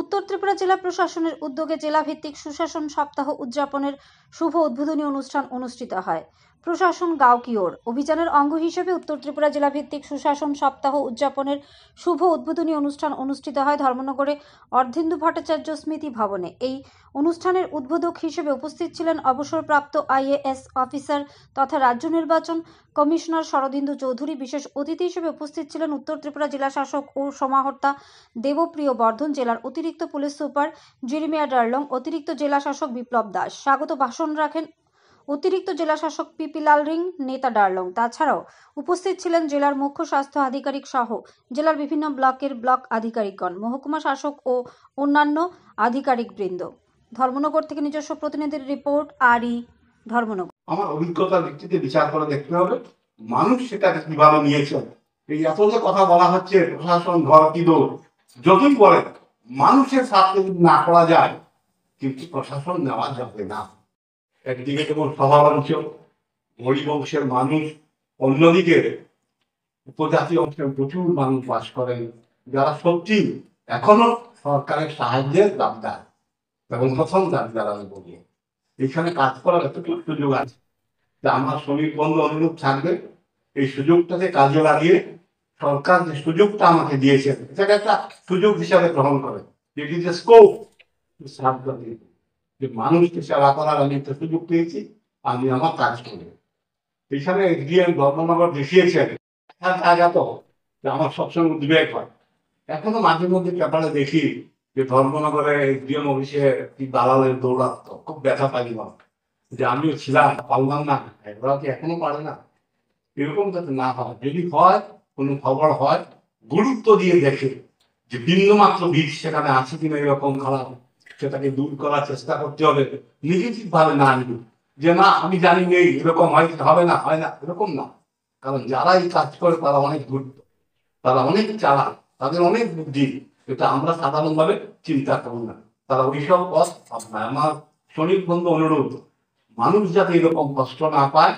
উত্তর ত্রিপুরা জেলা প্রশাসনের উদ্যোগে জেলাভিত্তিক সুশাসন সপ্তাহ উদযাপনের শুভ উদ্বোধনী অনুষ্ঠান অনুষ্ঠিত হয়। প্রশাসন গাঁও কি ওর অভিযানের অঙ্গ হিসেবে উত্তর ত্রিপুরা জেলাভিত্তিক সুশাসন সপ্তাহ উদযাপনের শুভ উদ্বোধনী অনুষ্ঠান অনুষ্ঠিত হয় ধর্মনগরে অর্ধেন্দু ভট্টাচার্য স্মৃতি ভবনে। এই অনুষ্ঠানের উদ্বোধক হিসেবে উপস্থিত ছিলেন অবসরপ্রাপ্ত আইএএস অফিসার তথা রাজ্য নির্বাচন কমিশনার শরদিন্দু চৌধুরী। বিশেষ অতিথি হিসেবে উপস্থিত ছিলেন উত্তর ত্রিপুরা জেলা শাসক ও সমাহর্তা দেবপ্রিয় বর্ধন, জেলার অতিরিক্ত পুলিশ সুপার জেরিমিয়া ডার্লং, অতিরিক্ত জেলা শাসক বিপ্লব দাস। স্বাগত ভাষণ রাখেন অতিরিক্ত জেলা শাসক পিপিলাল রিং, নেতা ডার্লং। তাছাড়াও উপস্থিত ছিলেন জেলার মুখ্য স্বাস্থ্য আধিকারিক সহ জেলার বিভিন্ন ব্লকের ব্লক আধিকারিকগণ, মহকুমা শাসক ও অন্যান্য আধিকারিকবৃন্দ। ধর্মনগর থেকে নিজস্ব প্রতিনিধির রিপোর্ট, আরই ধর্মনগর। আমার অভিজ্ঞতার ভিত্তিতে বিচার করে দেখতে হবে মানুষ সেটাকে কিভাবে নিয়েছেন। এই এত যে কথা বলা হচ্ছে প্রশাসন ঘর কি দৌড়, যতই বলেন মানুষের স্বার্থে যদি না করা যায় কিন্তু প্রশাসন নেওয়া যাবে না। একদিকে যেমন সভাবংশ গরিব অংশের মানুষ, অন্যদিকে উপজাতি অংশের প্রচুর মানুষ বাস করেন যারা সত্যি এখনো সরকারের সাহায্যের দাবিদার এবং প্রথম দাবিদার আমি বলি। এখানে কাজ করার এতটুকু সুযোগ আছে, আমার শ্রমিক বন্ধু অনুরোধ থাকবে এই সুযোগটাকে কাজে লাগিয়ে সরকার যে সুযোগটা আমাকে দিয়েছেন সেটা একটা সুযোগ হিসাবে গ্রহণ করে। যে মানুষকে সেবা করার আমি একটা সুযোগ পেয়েছি, আমি আমার কাজ করি। এখানে এসডিএম ধর্মনগর দেখিয়েছেন জায়গা তো আমার সবসময় উদ্বেগ হয়। এখনো মাঝে মধ্যে ব্যাপারে দেখি যে ধর্মনগরে এসডিএম অফিসে কি দালালের দৌড়াত, খুব ব্যথা পাই যে আমিও ছিলাম, পারলাম না, এরা কি এখনো পারে না। এরকম যাতে না হয়, যদি হয় কোনো খবর হয় গুরুত্ব দিয়ে দেখে যে বিন্দুমাত্র বীজ সেখানে আছে কিনা এরকম খারাপ, সেটাকে দূর করার চেষ্টা করতে হবে। নেগেটিভ ভাবে না নিব যে না আমি জানি নেই এরকম হবে না, হয় না, এরকম না। কারণ যারা এই কাজ করে তারা অনেক গুরুত্ব, তারা অনেক চালাক, তাদের অনেক বুদ্ধি, এটা আমরা সাধারণভাবে চিন্তা করি না। তারা ওইসব পথ আপনার আমার শ্রমিক বন্ধু অনুরোধ মানুষ যাতে এরকম কষ্ট না পায়